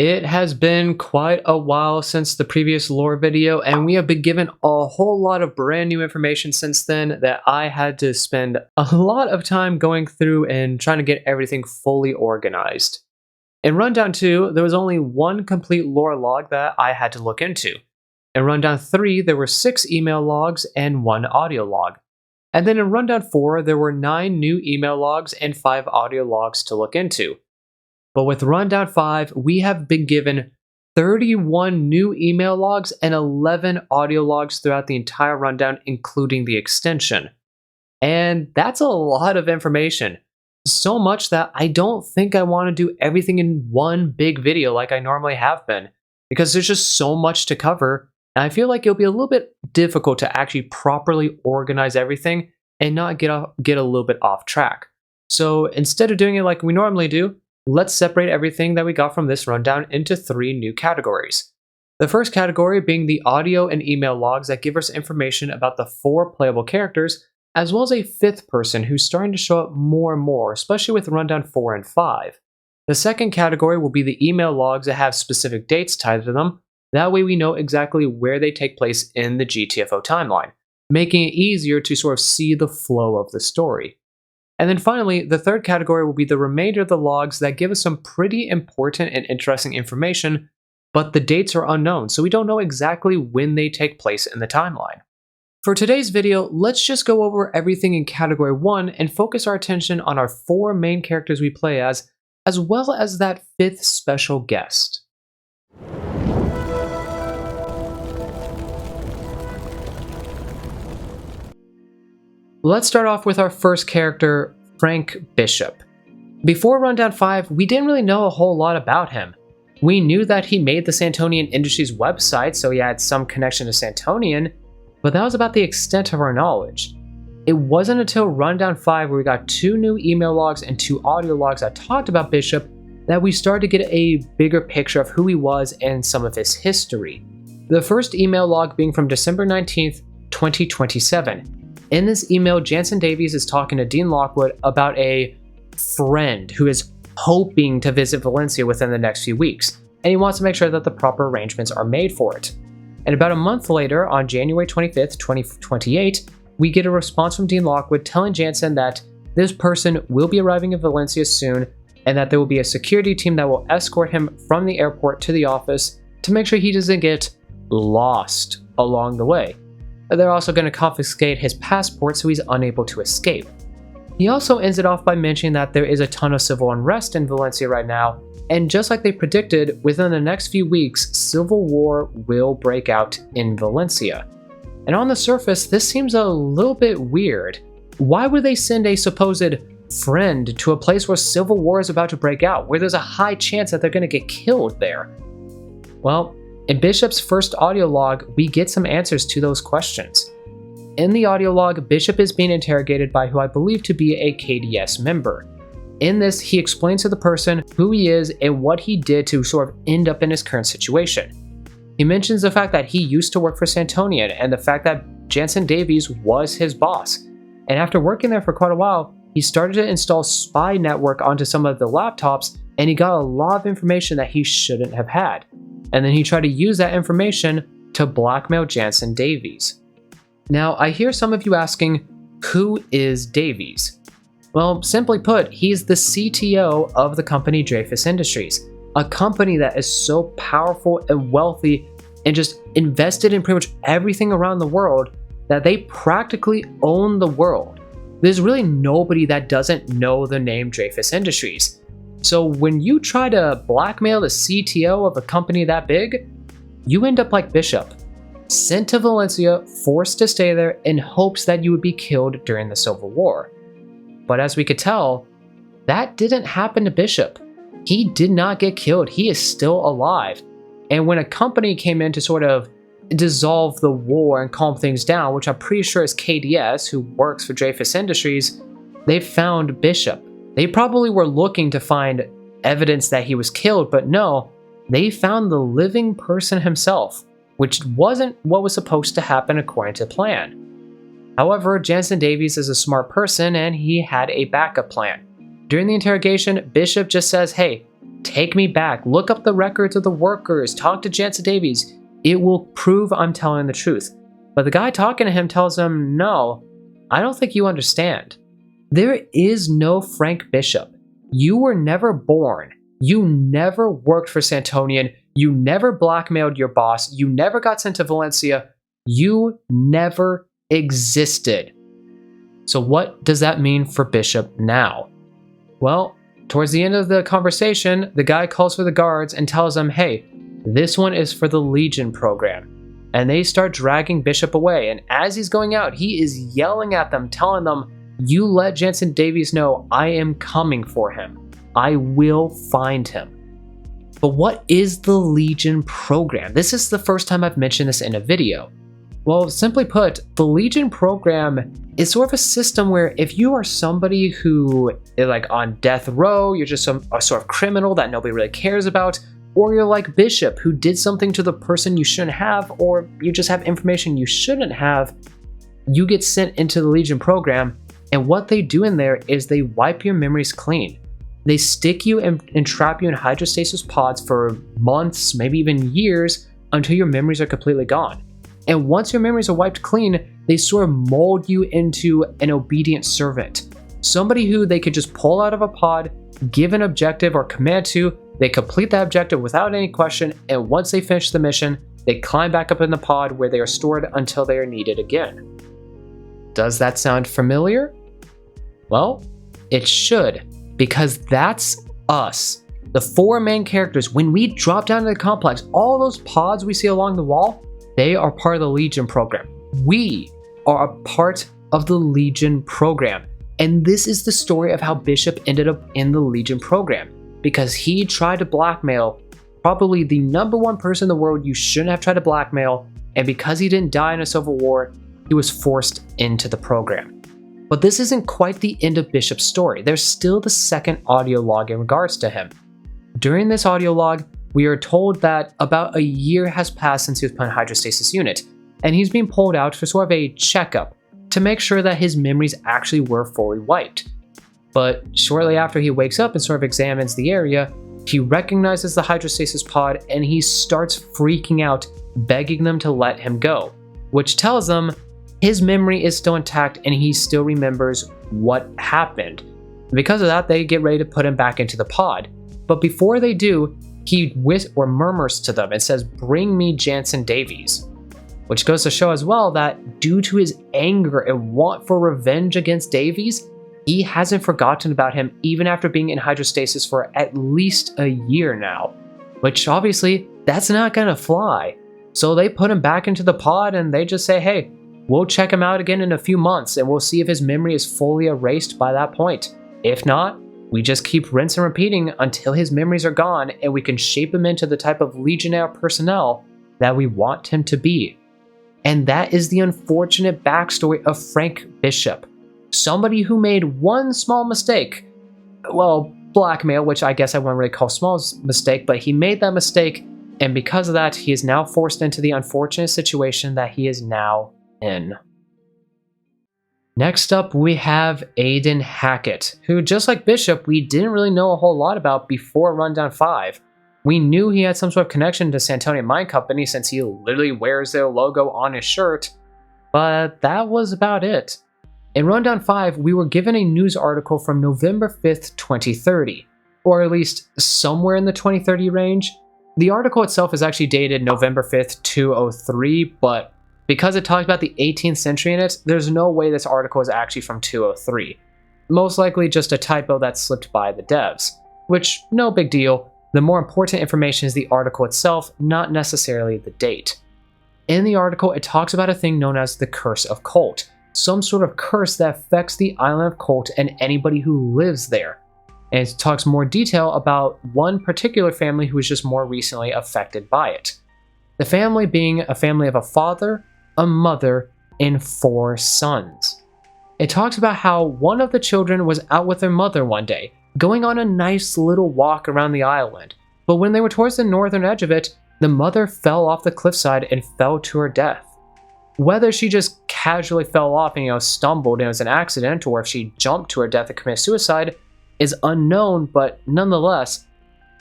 It has been quite a while since the previous lore video, and we have been given a whole lot of brand new information since then that I had to spend a lot of time going through and trying to get everything fully organized. In Rundown 2, there was only one complete lore log that I had to look into. In Rundown 3, there were 6 email logs and 1 audio log. And then in Rundown 4, there were 9 new email logs and 5 audio logs to look into. But with Rundown 5, we have been given 31 new email logs and 11 audio logs throughout the entire rundown, including the extension. And that's a lot of information. So much that I don't think I want to do everything in one big video like I normally have been, because there's just so much to cover, and I feel like it'll be a little bit difficult to actually properly organize everything and not get a little bit off track. So instead of doing it like we normally do, let's separate everything that we got from this rundown into 3 new categories. The first category being the audio and email logs that give us information about the 4 playable characters, as well as a 5th person who's starting to show up more and more, especially with Rundown 4 and 5. The second category will be the email logs that have specific dates tied to them. That way we know exactly where they take place in the GTFO timeline, making it easier to sort of see the flow of the story. And then finally, the third category will be the remainder of the logs that give us some pretty important and interesting information, but the dates are unknown, so we don't know exactly when they take place in the timeline. For today's video, let's just go over everything in Category 1 and focus our attention on our 4 main characters we play as well as that 5th special guest. Let's start off with our first character, Frank Bishop. Before Rundown 5, we didn't really know a whole lot about him. We knew that he made the Santonian Industries website, so he had some connection to Santonian, but that was about the extent of our knowledge. It wasn't until Rundown 5 where we got 2 new email logs and 2 audio logs that talked about Bishop that we started to get a bigger picture of who he was and some of his history. The first email log being from December 19th, 2027. In this email, Jansen Davies is talking to Dean Lockwood about a friend who is hoping to visit Valencia within the next few weeks, and he wants to make sure that the proper arrangements are made for it. And about a month later, on January 25th, 2028, we get a response from Dean Lockwood telling Jansen that this person will be arriving in Valencia soon, and that there will be a security team that will escort him from the airport to the office to make sure he doesn't get lost along the way. They're also going to confiscate his passport so he's unable to escape. He also ends it off by mentioning that there is a ton of civil unrest in Valencia right now, and just like they predicted, within the next few weeks, civil war will break out in Valencia. And on the surface, this seems a little bit weird. Why would they send a supposed friend to a place where civil war is about to break out, where there's a high chance that they're going to get killed there? Well, in Bishop's first audio log, we get some answers to those questions. In the audio log, Bishop is being interrogated by who I believe to be a KDS member. In this, he explains to the person who he is and what he did to sort of end up in his current situation. He mentions the fact that he used to work for Santonian and the fact that Jansen Davies was his boss. And after working there for quite a while, he started to install spy network onto some of the laptops, and he got a lot of information that he shouldn't have had. And then he tried to use that information to blackmail Jansen Davies. Now, I hear some of you asking, who is Davies? Well, simply put, he's the CTO of the company Dreyfus Industries, a company that is so powerful and wealthy and just invested in pretty much everything around the world that they practically own the world. There's really nobody that doesn't know the name Dreyfus Industries. So when you try to blackmail the CTO of a company that big, you end up like Bishop, sent to Valencia, forced to stay there in hopes that you would be killed during the Civil War. But as we could tell, that didn't happen to Bishop. He did not get killed. He is still alive. And when a company came in to sort of dissolve the war and calm things down, which I'm pretty sure is KDS, who works for Dreyfus Industries, they found Bishop. They probably were looking to find evidence that he was killed, but no, they found the living person himself, which wasn't what was supposed to happen according to plan. However, Jansen Davies is a smart person and he had a backup plan. During the interrogation, Bishop just says, hey, take me back, look up the records of the workers, talk to Jansen Davies. It will prove I'm telling the truth. But the guy talking to him tells him, no, I don't think you understand. There is no Frank Bishop. You were never born. You never worked for Santonian. You never blackmailed your boss. You never got sent to Valencia. You never existed. So what does that mean for Bishop now? Well, towards the end of the conversation, the guy calls for the guards and tells them, hey, this one is for the Legion program. And they start dragging Bishop away. And as he's going out, he is yelling at them, telling them, you let Jansen Davies know I am coming for him. I will find him. But what is the Legion program? This is the first time I've mentioned this in a video. Well, simply put, the Legion program is sort of a system where if you are somebody who is like on death row, you're just a sort of criminal that nobody really cares about, or you're like Bishop who did something to the person you shouldn't have, or you just have information you shouldn't have, you get sent into the Legion program, and what they do in there is they wipe your memories clean. They stick you and trap you in hydrostasis pods for months, maybe even years, until your memories are completely gone. And once your memories are wiped clean, they sort of mold you into an obedient servant. Somebody who they could just pull out of a pod, give an objective or command to, they complete that objective without any question, and once they finish the mission, they climb back up in the pod where they are stored until they are needed again. Does that sound familiar? Well, it should, because that's us. The four main characters, when we drop down to the complex, all those pods we see along the wall, they are part of the Legion program. We are a part of the Legion program. And this is the story of how Bishop ended up in the Legion program. Because he tried to blackmail probably the #1 person in the world you shouldn't have tried to blackmail. And because he didn't die in a civil war, he was forced into the program. But this isn't quite the end of Bishop's story. There's still the second audio log in regards to him. During this audio log, we are told that about a year has passed since he was put in hydrostasis unit, and he's being pulled out for sort of a checkup to make sure that his memories actually were fully wiped. But shortly after he wakes up and sort of examines the area, he recognizes the hydrostasis pod and he starts freaking out, begging them to let him go, which tells them his memory is still intact and he still remembers what happened. And because of that, they get ready to put him back into the pod. But before they do, he murmurs to them and says, "Bring me Jansen Davies," which goes to show as well that due to his anger and want for revenge against Davies, he hasn't forgotten about him even after being in hydrostasis for at least a year now, which obviously that's not gonna fly. So they put him back into the pod and they just say, hey, we'll check him out again in a few months and we'll see if his memory is fully erased by that point. If not, we just keep rinse and repeating until his memories are gone and we can shape him into the type of Legionnaire personnel that we want him to be. And that is the unfortunate backstory of Frank Bishop. Somebody who made one small mistake. Well, blackmail, which I guess I wouldn't really call small mistake, but he made that mistake, and because of that, he is now forced into the unfortunate situation that he is now in. Next up, we have Aiden Hackett, who, just like Bishop, we didn't really know a whole lot about before Rundown 5. We knew he had some sort of connection to Santonian Mine Company since he literally wears their logo on his shirt, but that was about it. In Rundown 5, we were given a news article from November 5th, 2030, or at least somewhere in the 2030 range. The article itself is actually dated November 5th, 2003, but because it talks about the 18th century in it, there's no way this article is actually from 2003. Most likely just a typo that slipped by the devs, which, no big deal. The more important information is the article itself, not necessarily the date. In the article, it talks about a thing known as the Curse of Colt, some sort of curse that affects the island of Colt and anybody who lives there. And it talks more detail about one particular family who was just more recently affected by it. The family being a family of a father, a mother, and 4 sons. It talks about how one of the children was out with their mother one day, going on a nice little walk around the island, but when they were towards the northern edge of it, the mother fell off the cliffside and fell to her death. Whether she just casually fell off and stumbled and it was an accident, or if she jumped to her death and committed suicide, is unknown, but nonetheless,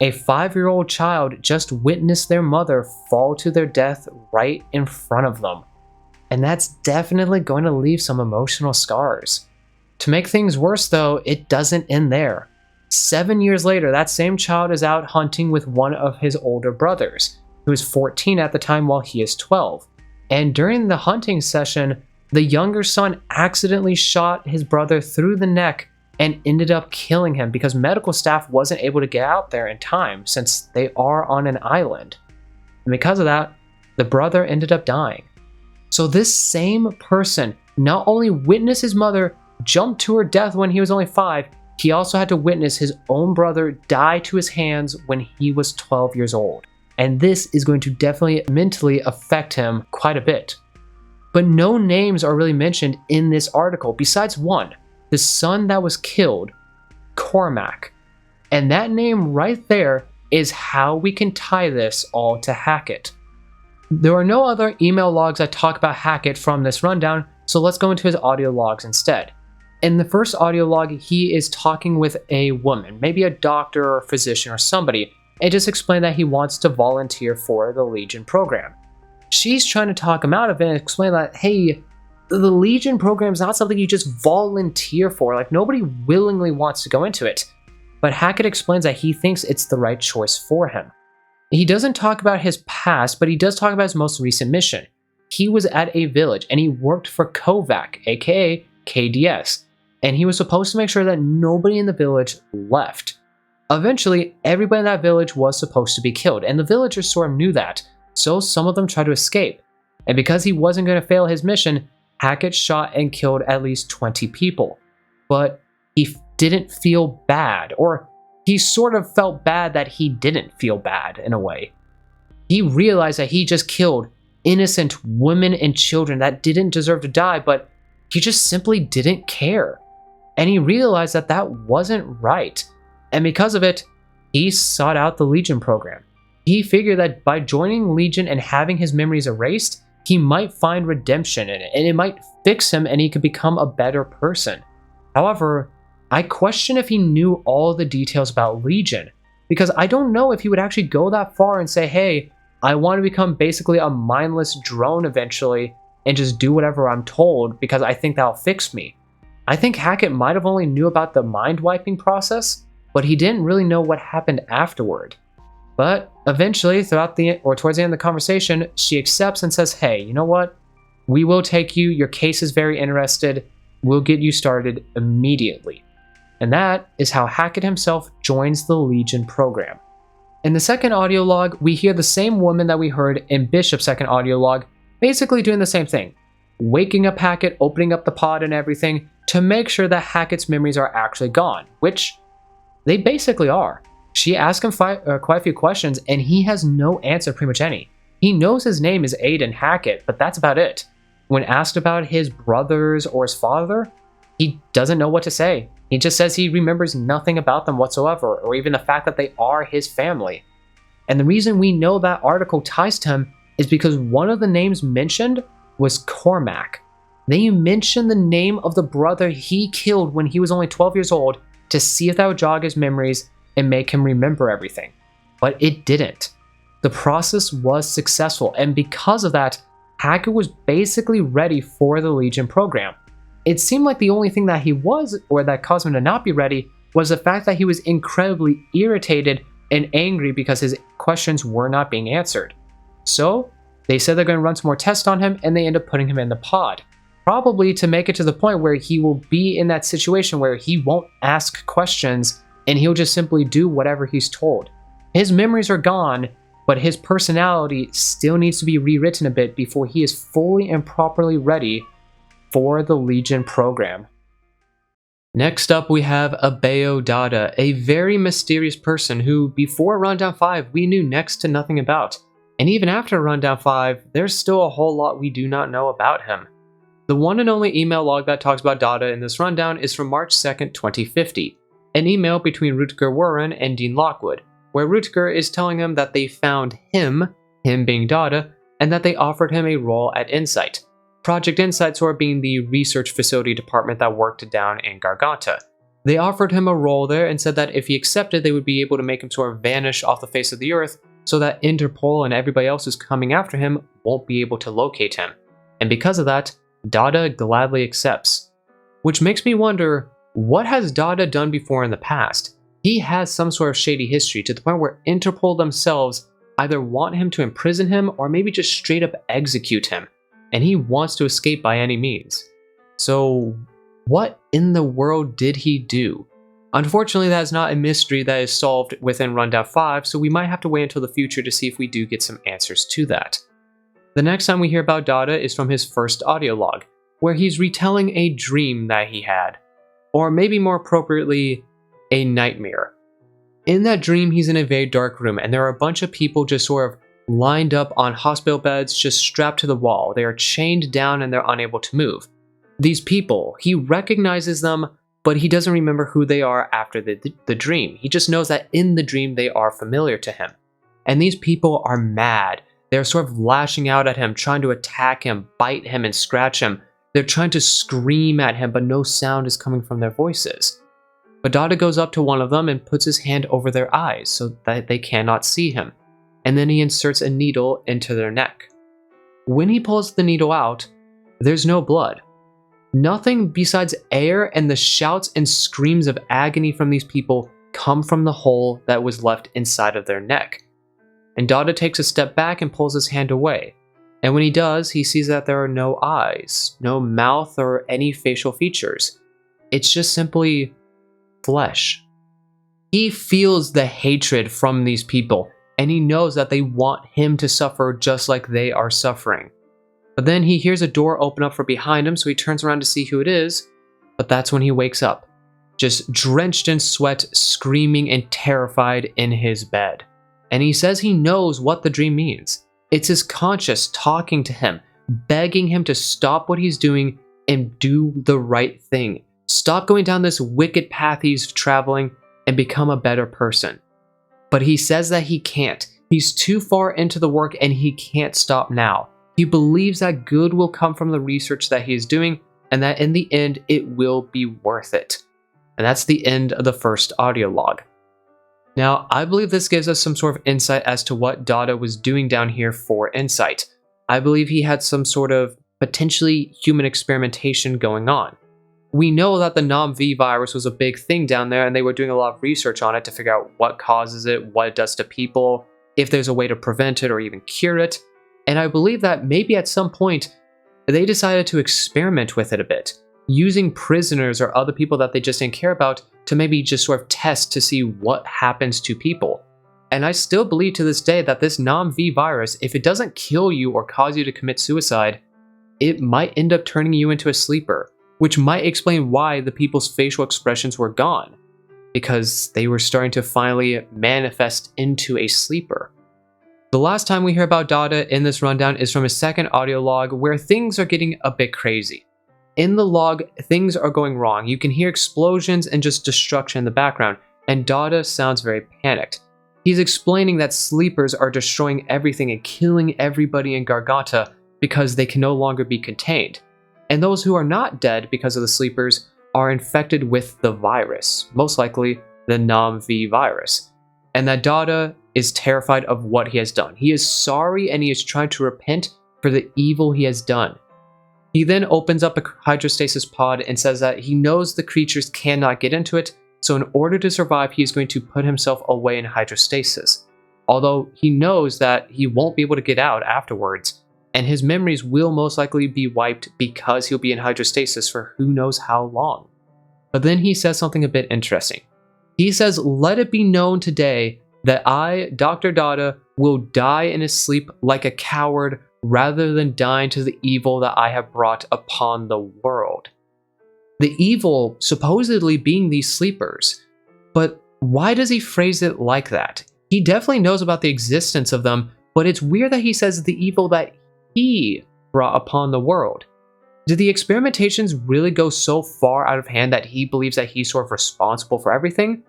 A 5-year-old child just witnessed their mother fall to their death right in front of them. And that's definitely going to leave some emotional scars. To make things worse though, it doesn't end there. 7 years later, that same child is out hunting with one of his older brothers, who is 14 at the time while he is 12. And during the hunting session, the younger son accidentally shot his brother through the neck and ended up killing him because medical staff wasn't able to get out there in time since they are on an island. And because of that, the brother ended up dying. So this same person not only witnessed his mother jump to her death when he was only 5, he also had to witness his own brother die to his hands when he was 12 years old. And this is going to definitely mentally affect him quite a bit. But no names are really mentioned in this article besides one. The son that was killed, Cormac. And that name right there is how we can tie this all to Hackett. There are no other email logs that talk about Hackett from this rundown, so let's go into his audio logs instead. In the first audio log, he is talking with a woman, maybe a doctor or a physician or somebody, and just explain that he wants to volunteer for the Legion program. She's trying to talk him out of it and explain that, hey, the Legion program is not something you just volunteer for. Like, nobody willingly wants to go into it. But Hackett explains that he thinks it's the right choice for him. He doesn't talk about his past, but he does talk about his most recent mission. He was at a village and he worked for Kovac, aka KDS, and he was supposed to make sure that nobody in the village left. Eventually, everybody in that village was supposed to be killed, and the villagers sort of knew that, so some of them tried to escape. And because he wasn't going to fail his mission, Hackett shot and killed at least 20 people. But he didn't feel bad, or he sort of felt bad that he didn't feel bad in a way. He realized that he just killed innocent women and children that didn't deserve to die, but he just simply didn't care. And he realized that that wasn't right. And because of it, he sought out the Legion program. He figured that by joining Legion and having his memories erased, he might find redemption in it, and it might fix him and he could become a better person. However, I question if he knew all the details about Legion, because I don't know if he would actually go that far and say, hey, I want to become basically a mindless drone eventually and just do whatever I'm told because I think that'll fix me. I think Hackett might have only knew about the mind wiping process, but he didn't really know what happened afterward. But eventually, towards the end of the conversation, she accepts and says, hey, you know what? We will take you. Your case is very interested. We'll get you started immediately. And that is how Hackett himself joins the Legion program. In the second audio log, we hear the same woman that we heard in Bishop's second audio log, basically doing the same thing. Waking up Hackett, opening up the pod and everything to make sure that Hackett's memories are actually gone, which they basically are. She asks him quite a few questions, and he has no answer, pretty much any. He knows his name is Aiden Hackett, but that's about it. When asked about his brothers or his father, he doesn't know what to say. He just says he remembers nothing about them whatsoever, or even the fact that they are his family. And the reason we know that article ties to him is because one of the names mentioned was Cormac. They mentioned the name of the brother he killed when he was only 12 years old to see if that would jog his memories and make him remember everything. But it didn't. The process was successful, and because of that, Hackett was basically ready for the Legion program. It seemed like the only thing that he was, or that caused him to not be ready, was the fact that he was incredibly irritated and angry because his questions were not being answered. So, they said they're going to run some more tests on him, and they end up putting him in the pod. Probably to make it to the point where he will be in that situation where he won't ask questions, and he'll just simply do whatever he's told. His memories are gone, but his personality still needs to be rewritten a bit before he is fully and properly ready for the Legion program. Next up, we have Dauda, a very mysterious person who, before Rundown 5, we knew next to nothing about. And even after Rundown 5, there's still a whole lot we do not know about him. The one and only email log that talks about Dauda in this rundown is from March 2nd, 2050, an email between Rutger Warren and Dean Lockwood, where Rutger is telling him that they found him being Dauda, and that they offered him a role at Insight. Project Insight sort of being the research facility department that worked down in Garganta. They offered him a role there and said that if he accepted, they would be able to make him sort of vanish off the face of the earth so that Interpol and everybody else who's coming after him won't be able to locate him. And because of that, Dauda gladly accepts. Which makes me wonder, what has Dauda done before in the past? He has some sort of shady history to the point where Interpol themselves either want him to imprison him or maybe just straight up execute him, and he wants to escape by any means. So, what in the world did he do? Unfortunately, that is not a mystery that is solved within Rundown 5, so we might have to wait until the future to see if we do get some answers to that. The next time we hear about Dauda is from his first audio log, where he's retelling a dream that he had, or maybe more appropriately, a nightmare. In that dream, he's in a very dark room, and there are a bunch of people just sort of lined up on hospital beds, just strapped to the wall. They are chained down and they're unable to move. These people, he recognizes them, but he doesn't remember who they are after the dream. He just knows that in the dream they are familiar to him. And these people are mad. They're sort of lashing out at him, trying to attack him, bite him, and scratch him. They're trying to scream at him, but no sound is coming from their voices. But Dauda goes up to one of them and puts his hand over their eyes so that they cannot see him. And then he inserts a needle into their neck. When he pulls the needle out, there's no blood. Nothing besides air, and the shouts and screams of agony from these people come from the hole that was left inside of their neck. And Dauda takes a step back and pulls his hand away. And when he does, he sees that there are no eyes, no mouth, or any facial features. It's just simply flesh. He feels the hatred from these people, and he knows that they want him to suffer just like they are suffering. But then he hears a door open up from behind him, so he turns around to see who it is, but that's when he wakes up, just drenched in sweat, screaming and terrified in his bed. And he says he knows what the dream means. It's his conscience talking to him, begging him to stop what he's doing and do the right thing. Stop going down this wicked path he's traveling and become a better person. But he says that he can't. He's too far into the work and he can't stop now. He believes that good will come from the research that he is doing, and that in the end it will be worth it. And that's the end of the first audio log. Now, I believe this gives us some sort of insight as to what Dauda was doing down here for Insight. I believe he had some sort of potentially human experimentation going on. We know that the NOM-V virus was a big thing down there, and they were doing a lot of research on it to figure out what causes it, what it does to people, if there's a way to prevent it or even cure it. And I believe that maybe at some point, they decided to experiment with it a bit, using prisoners or other people that they just didn't care about to maybe just sort of test to see what happens to people. And I still believe to this day that this NOM-V virus, if it doesn't kill you or cause you to commit suicide, it might end up turning you into a sleeper, which might explain why the people's facial expressions were gone, because they were starting to finally manifest into a sleeper. The last time we hear about Dauda in this rundown is from his second audio log, where things are getting a bit crazy. In the log, things are going wrong. You can hear explosions and just destruction in the background, and Dauda sounds very panicked. He's explaining that sleepers are destroying everything and killing everybody in Garganta because they can no longer be contained. And those who are not dead because of the sleepers are infected with the virus, most likely the NOM-V virus. And that Dauda is terrified of what he has done. He is sorry and he is trying to repent for the evil he has done. He then opens up a hydrostasis pod and says that he knows the creatures cannot get into it, so in order to survive, he is going to put himself away in hydrostasis. Although he knows that he won't be able to get out afterwards, and his memories will most likely be wiped because he'll be in hydrostasis for who knows how long. But then he says something a bit interesting. He says, "Let it be known today that I, Dr. Dauda, will die in his sleep like a coward rather than dying to the evil that I have brought upon the world." The evil supposedly being these sleepers. But why does he phrase it like that? He definitely knows about the existence of them, but it's weird that he says the evil that he brought upon the world. Did the experimentations really go so far out of hand that he believes that he's sort of responsible for everything?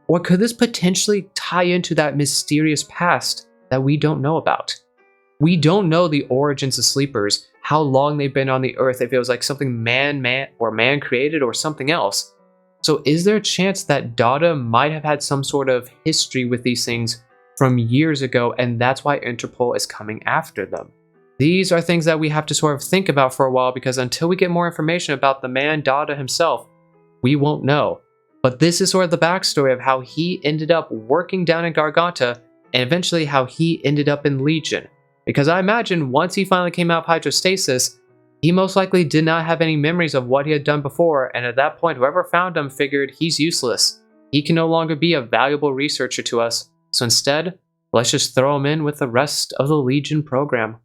Or could this potentially tie into that mysterious past that we don't know about? We don't know the origins of sleepers, how long they've been on the earth, if it was like something man created or something else. So is there a chance that Dauda might have had some sort of history with these things from years ago, and that's why Interpol is coming after them? These are things that we have to sort of think about for a while, because until we get more information about the man Dauda himself, we won't know. But this is sort of the backstory of how he ended up working down in Garganta, and eventually how he ended up in Legion. Because I imagine once he finally came out of hydrostasis, he most likely did not have any memories of what he had done before, and at that point whoever found him figured he's useless. He can no longer be a valuable researcher to us, so instead, let's just throw him in with the rest of the Legion program.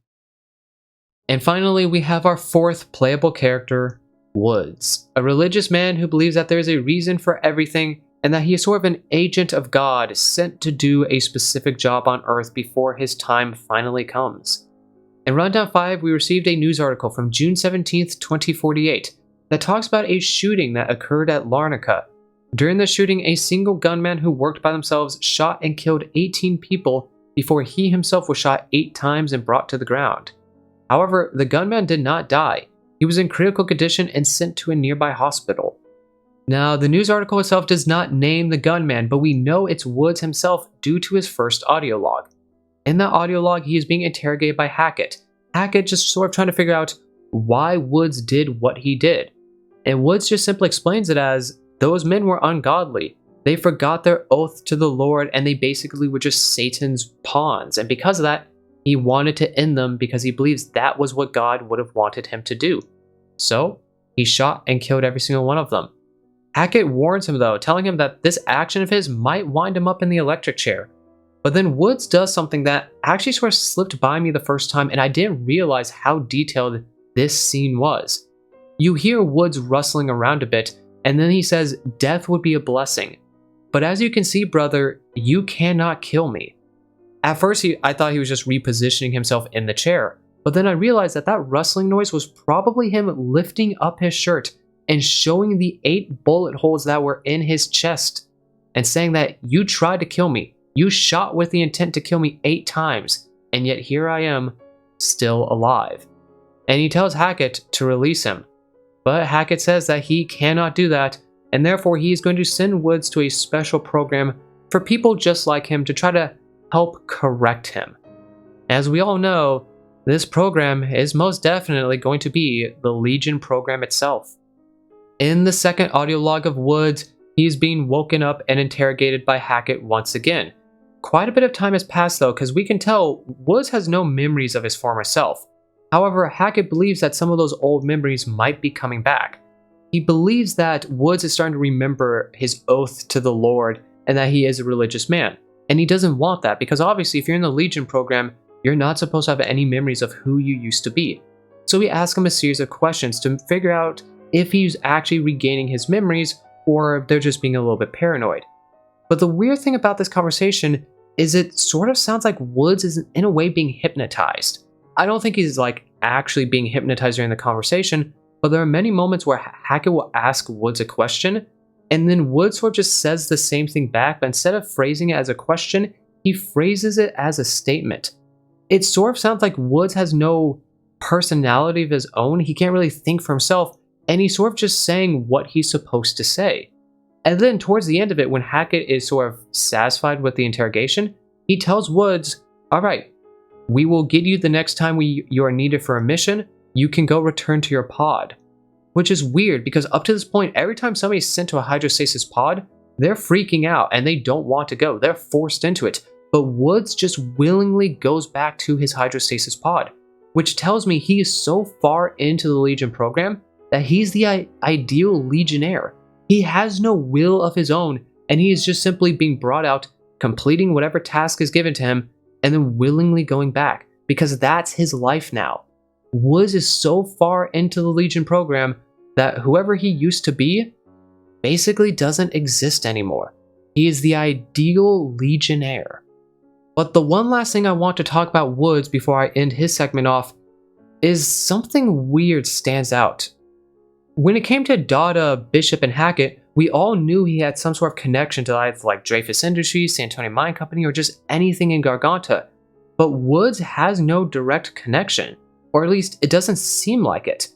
And finally, we have our fourth playable character, Woods, a religious man who believes that there is a reason for everything, and that he is sort of an agent of God sent to do a specific job on Earth before his time finally comes. In Rundown 5, we received a news article from June 17th, 2048, that talks about a shooting that occurred at Larnaca. During the shooting, a single gunman who worked by themselves shot and killed 18 people before he himself was shot 8 times and brought to the ground. However, the gunman did not die. He was in critical condition and sent to a nearby hospital. Now, the news article itself does not name the gunman, but we know it's Woods himself due to his first audio log. In that audio log, he is being interrogated by Hackett. Hackett just sort of trying to figure out why Woods did what he did. And Woods just simply explains it as, those men were ungodly. They forgot their oath to the Lord, and they basically were just Satan's pawns. And because of that, he wanted to end them because he believes that was what God would have wanted him to do. So, he shot and killed every single one of them. Hackett warns him though, telling him that this action of his might wind him up in the electric chair. But then Woods does something that actually sort of slipped by me the first time, and I didn't realize how detailed this scene was. You hear Woods rustling around a bit, and then he says, "Death would be a blessing. But as you can see, brother, you cannot kill me." At first, I thought he was just repositioning himself in the chair, but then I realized that that rustling noise was probably him lifting up his shirt and showing the 8 bullet holes that were in his chest, and saying that, "You tried to kill me. You shot with the intent to kill me 8 times, and yet here I am, still alive." And he tells Hackett to release him. But Hackett says that he cannot do that, and therefore he is going to send Woods to a special program for people just like him to try to help correct him. As we all know, this program is most definitely going to be the Legion program itself. In the second audio log of Woods, he is being woken up and interrogated by Hackett once again. Quite a bit of time has passed though, because we can tell Woods has no memories of his former self. However, Hackett believes that some of those old memories might be coming back. He believes that Woods is starting to remember his oath to the Lord and that he is a religious man. And he doesn't want that, because obviously if you're in the Legion program, you're not supposed to have any memories of who you used to be. So we ask him a series of questions to figure out if he's actually regaining his memories or if they're just being a little bit paranoid. But the weird thing about this conversation is it sort of sounds like Woods is in a way being hypnotized. I don't think he's like actually being hypnotized during the conversation, but there are many moments where Hackett will ask Woods a question, and then Woods sort of just says the same thing back, but instead of phrasing it as a question, he phrases it as a statement. It sort of sounds like Woods has no personality of his own. He can't really think for himself, and he's sort of just saying what he's supposed to say. And then towards the end of it, when Hackett is sort of satisfied with the interrogation, he tells Woods, "Alright, we will get you the next time you are needed for a mission. You can go return to your pod." Which is weird, because up to this point, every time somebody's sent to a hydrostasis pod, they're freaking out and they don't want to go. They're forced into it. But Woods just willingly goes back to his hydrostasis pod, which tells me he is so far into the Legion program that he's the ideal Legionnaire. He has no will of his own, and he is just simply being brought out, completing whatever task is given to him, and then willingly going back, because that's his life now. Woods is so far into the Legion program that whoever he used to be basically doesn't exist anymore. He is the ideal Legionnaire. But the one last thing I want to talk about Woods before I end his segment off is something weird stands out. When it came to Dauda, Bishop, and Hackett, we all knew he had some sort of connection to either like Dreyfus Industries, Santonian Mine Company, or just anything in Garganta. But Woods has no direct connection, or at least it doesn't seem like it.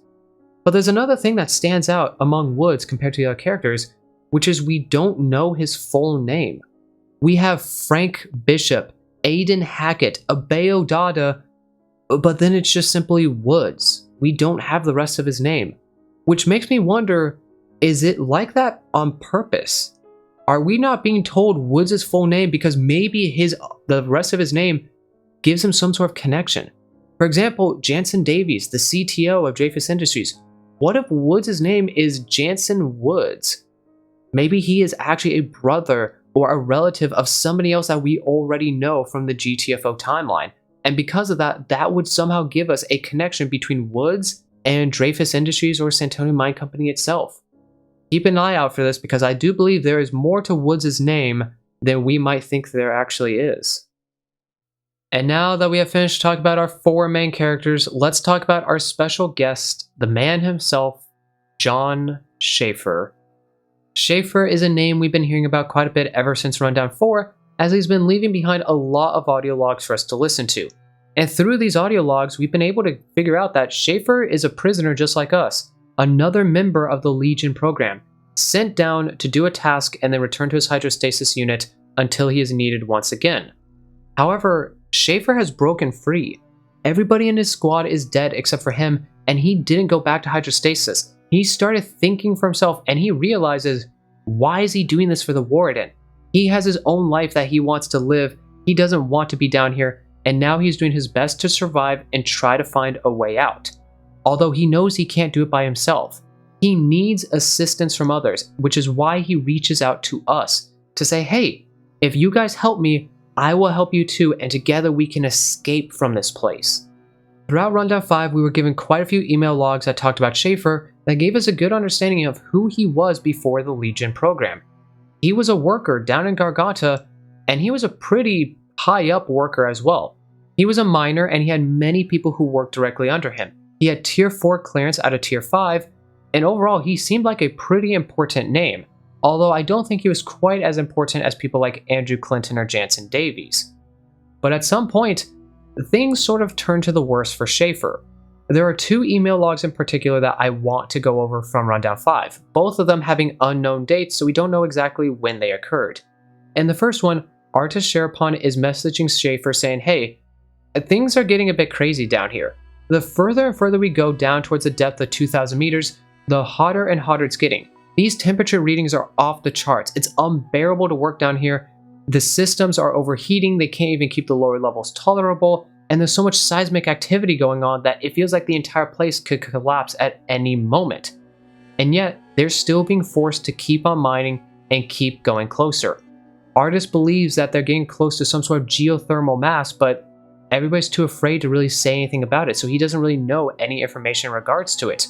But there's another thing that stands out among Woods compared to the other characters, which is we don't know his full name. We have Frank Bishop, Aiden Hackett, Abeo Dauda, but then it's just simply Woods. We don't have the rest of his name, which makes me wonder, is it like that on purpose? Are we not being told Woods' full name because maybe the rest of his name gives him some sort of connection? For example, Jansen Davies, the CTO of Dreyfus Industries. What if Woods' name is Jansen Woods? Maybe he is actually a brother or a relative of somebody else that we already know from the GTFO timeline. And because of that, that would somehow give us a connection between Woods and Dreyfus Industries or Santoni Mine Company itself. Keep an eye out for this because I do believe there is more to Woods' name than we might think there actually is. And now that we have finished talking about our 4 main characters, let's talk about our special guest, the man himself, John Schaeffer. Schaeffer is a name we've been hearing about quite a bit ever since Rundown 4, as he's been leaving behind a lot of audio logs for us to listen to. And through these audio logs, we've been able to figure out that Schaeffer is a prisoner just like us, another member of the Legion program, sent down to do a task and then return to his hydrostasis unit until he is needed once again. However, Schaeffer has broken free. Everybody in his squad is dead except for him, and he didn't go back to hydrostasis. He started thinking for himself, and he realizes, why is he doing this for the Warden? He has his own life that he wants to live. He doesn't want to be down here, and now he's doing his best to survive and try to find a way out. Although he knows he can't do it by himself. He needs assistance from others, which is why he reaches out to us to say, hey, if you guys help me, I will help you too, and together we can escape from this place. Throughout Rundown 5, we were given quite a few email logs that talked about Schaeffer that gave us a good understanding of who he was before the Legion program. He was a worker down in Garganta, and he was a pretty high up worker as well. He was a miner, and he had many people who worked directly under him. He had Tier 4 clearance out of Tier 5, and overall he seemed like a pretty important name, although I don't think he was quite as important as people like Andrew Clinton or Jansen Davies. But at some point, things sort of turned to the worse for Schaeffer. There are 2 email logs in particular that I want to go over from Rundown 5, both of them having unknown dates, so we don't know exactly when they occurred. In the first one, Artist Sherapon is messaging Schaeffer saying, hey, things are getting a bit crazy down here. The further and further we go down towards the depth of 2,000 meters, the hotter and hotter it's getting. These temperature readings are off the charts. It's unbearable to work down here. The systems are overheating, they can't even keep the lower levels tolerable, and there's so much seismic activity going on that it feels like the entire place could collapse at any moment. And yet, they're still being forced to keep on mining and keep going closer. Artist believes that they're getting close to some sort of geothermal mass, but everybody's too afraid to really say anything about it, so he doesn't really know any information in regards to it.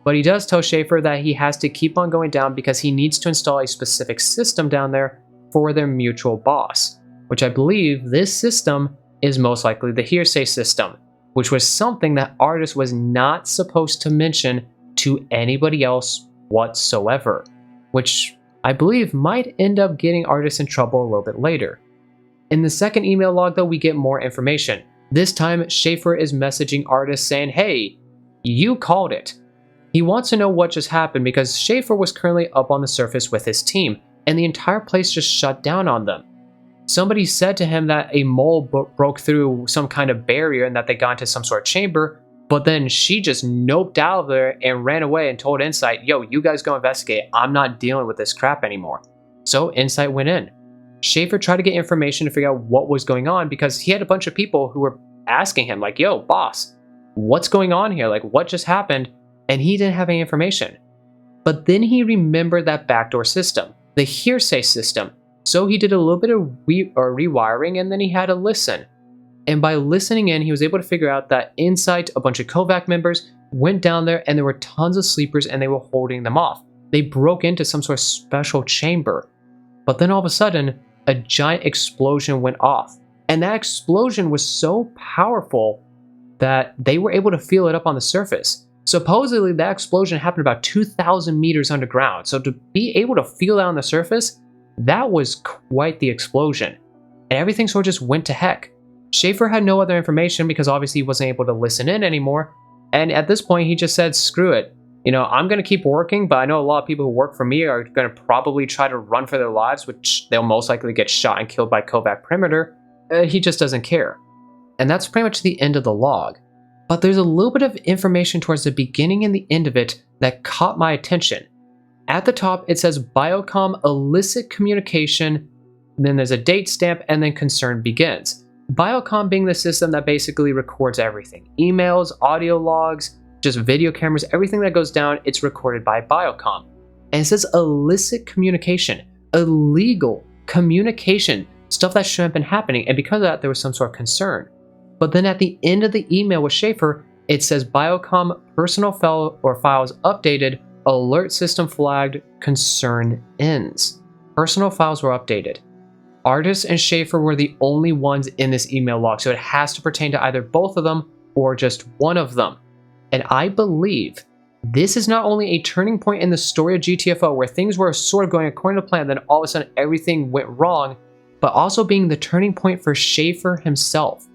But he does tell Schaeffer that he has to keep on going down because he needs to install a specific system down there for their mutual boss, which I believe this system is most likely the hearsay system, which was something that Artist was not supposed to mention to anybody else whatsoever, which I believe might end up getting Artist in trouble a little bit later. In the second email log though, we get more information. This time, Schaeffer is messaging Artist saying, hey, you called it. He wants to know what just happened because Schaeffer was currently up on the surface with his team, and the entire place just shut down on them. Somebody said to him that a mole broke through some kind of barrier and that they got into some sort of chamber, but then she just noped out of there and ran away and told Insight, yo, you guys go investigate, I'm not dealing with this crap anymore. So Insight went in. Schaeffer tried to get information to figure out what was going on because he had a bunch of people who were asking him like, yo, boss, what's going on here? Like, what just happened? And he didn't have any information. But then he remembered that backdoor system, the hearsay system. So he did a little bit of rewiring and then he had to listen. And by listening in, he was able to figure out that Insight, a bunch of Kovac members, went down there and there were tons of sleepers and they were holding them off. They broke into some sort of special chamber. But then all of a sudden, a giant explosion went off. And that explosion was so powerful that they were able to feel it up on the surface. Supposedly, that explosion happened about 2,000 meters underground. So to be able to feel that on the surface, that was quite the explosion. And everything sort of just went to heck. Schaeffer had no other information because obviously he wasn't able to listen in anymore. And at this point, he just said, screw it. I'm going to keep working, but I know a lot of people who work for me are going to probably try to run for their lives, which they'll most likely get shot and killed by Kovac perimeter. He just doesn't care. And that's pretty much the end of the log. But there's a little bit of information towards the beginning and the end of it that caught my attention. At the top, it says Biocom illicit communication, then there's a date stamp, and then concern begins. Biocom being the system that basically records everything. Emails, audio logs, just video cameras, everything that goes down, it's recorded by Biocom. And it says illicit communication, illegal communication, stuff that shouldn't have been happening, and because of that, there was some sort of concern. But then at the end of the email with Schaeffer, it says Biocom personal files updated, alert system flagged, concern ends. Personal files were updated. Artis and Schaeffer were the only ones in this email log, so it has to pertain to either both of them or just one of them. And I believe this is not only a turning point in the story of GTFO where things were sort of going according to plan, then all of a sudden everything went wrong, but also being the turning point for Schaeffer himself.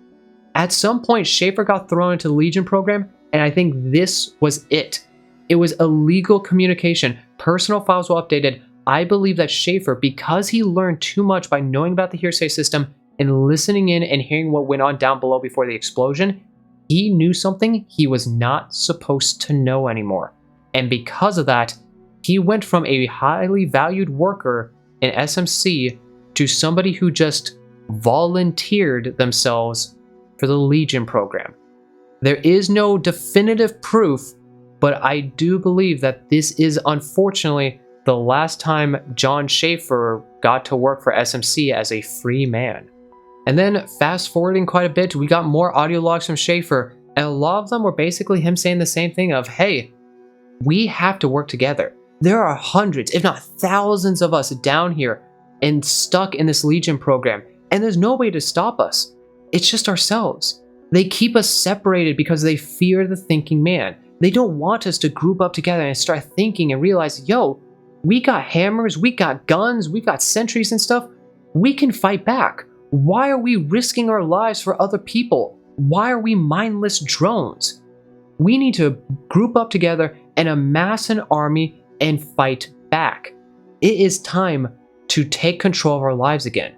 At some point, Schaeffer got thrown into the Legion program, and I think this was it. It was illegal communication. Personal files were updated. I believe that Schaeffer, because he learned too much by knowing about the hearsay system and listening in and hearing what went on down below before the explosion, he knew something he was not supposed to know anymore. And because of that, he went from a highly valued worker in SMC to somebody who just volunteered themselves for the Legion program. There is no definitive proof, but I do believe that this is unfortunately the last time John Schaeffer got to work for SMC as a free man. And then fast forwarding quite a bit, we got more audio logs from Schaeffer, and a lot of them were basically him saying the same thing of, hey, we have to work together. There are hundreds, if not thousands of us down here and stuck in this Legion program, and there's no way to stop us. It's just ourselves. They keep us separated because they fear the thinking man. They don't want us to group up together and start thinking and realize, yo, we got hammers, we got guns, we've got sentries and stuff. We can fight back. Why are we risking our lives for other people? Why are we mindless drones? We need to group up together and amass an army and fight back. It is time to take control of our lives again.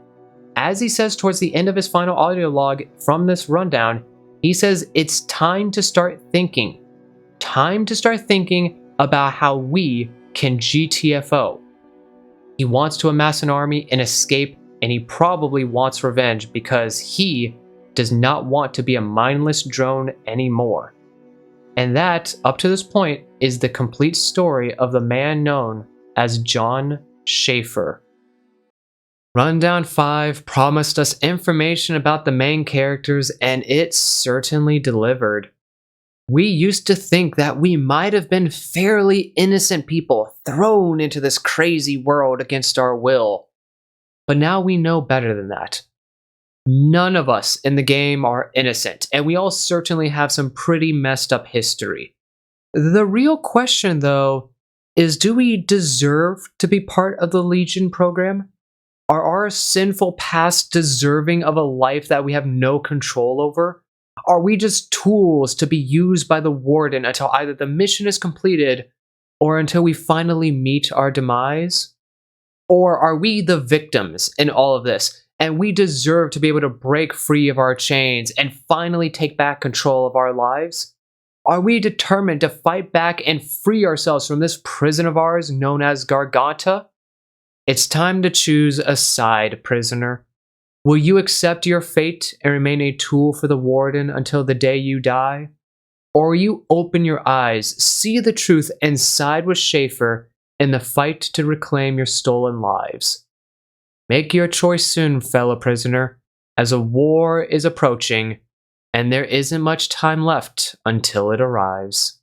As he says towards the end of his final audio log from this rundown, he says it's time to start thinking. Time to start thinking about how we can GTFO. He wants to amass an army and escape, and he probably wants revenge because he does not want to be a mindless drone anymore. And that, up to this point, is the complete story of the man known as John Schaeffer. Rundown 5 promised us information about the main characters, and it certainly delivered. We used to think that we might have been fairly innocent people thrown into this crazy world against our will. But now we know better than that. None of us in the game are innocent, and we all certainly have some pretty messed up history. The real question, though, is do we deserve to be part of the Legion program? Are our sinful past deserving of a life that we have no control over? Are we just tools to be used by the Warden until either the mission is completed or until we finally meet our demise? Or are we the victims in all of this, and we deserve to be able to break free of our chains and finally take back control of our lives? Are we determined to fight back and free ourselves from this prison of ours known as Garganta? It's time to choose a side, prisoner. Will you accept your fate and remain a tool for the Warden until the day you die? Or will you open your eyes, see the truth, and side with Schaeffer in the fight to reclaim your stolen lives? Make your choice soon, fellow prisoner, as a war is approaching, and there isn't much time left until it arrives.